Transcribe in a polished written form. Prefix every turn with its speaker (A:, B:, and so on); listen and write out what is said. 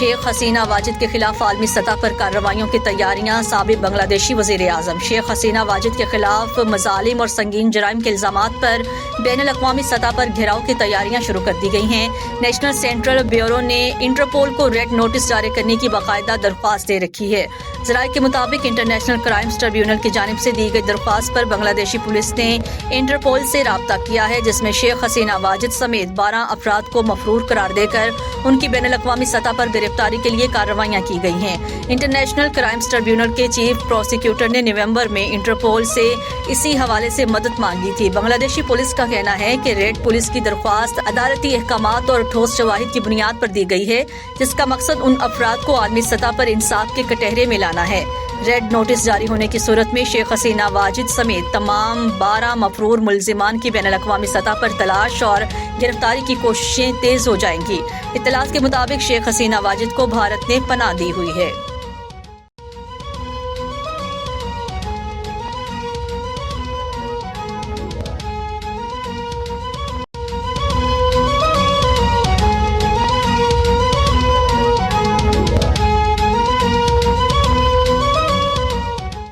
A: शेख हसीना वाजिद के खिलाफ आलमी सतह पर कार्रवाइयों की तैयारियां। साबिक बांग्लादेशी वज़ीर आज़म शेख हसीना वाजिद के खिलाफ मजालिम और संगीन जराइम के इल्ज़ामात पर बैनुल अक़वामी सतह पर घेराव की तैयारियां शुरू कर दी गई हैं। नेशनल सेंट्रल ब्यूरो ने इंटरपोल को रेड नोटिस जारी करने की बाकायदा दरख्वास्त दे रखी है। ज़राए के मुताबिक इंटरनेशनल क्राइम्स ट्रिब्यूनल की जानिब से दी गई दरख्वास्त पर बांग्लादेशी पुलिस ने इंटरपोल से राब्ता किया है, जिसमें शेख हसीना वाजिद समेत 12 अफराद को मफरूर करार देकर उनकी बैनुल अक़वामी सतह पर गिरफ्तारी के लिए कार्रवाइयां की गई हैं। इंटरनेशनल क्राइम्स ट्रिब्यूनल के चीफ प्रोसिक्यूटर ने नवंबर में इंटरपोल से इसी हवाले से मदद मांगी थी। बांग्लादेशी पुलिस का कहना है कि रेड पुलिस की दरख्वास्त अदालती अहकामात और ठोस शवाहिद की बुनियाद पर दी गई है, जिसका मकसद उन अफराद को आलमी सतह पर इंसाफ के कटहरे में लाना है। रेड नोटिस जारी होने की सूरत में शेख हसीना वाजिद समेत तमाम 12 मफरूर मुल्जिमान की बैनुल अक़वामी सतह पर तलाश और गिरफ्तारी की कोशिशें तेज हो जाएंगी। इत्तलात के मुताबिक शेख हसीना वाजिद को भारत ने पनाह दी हुई है।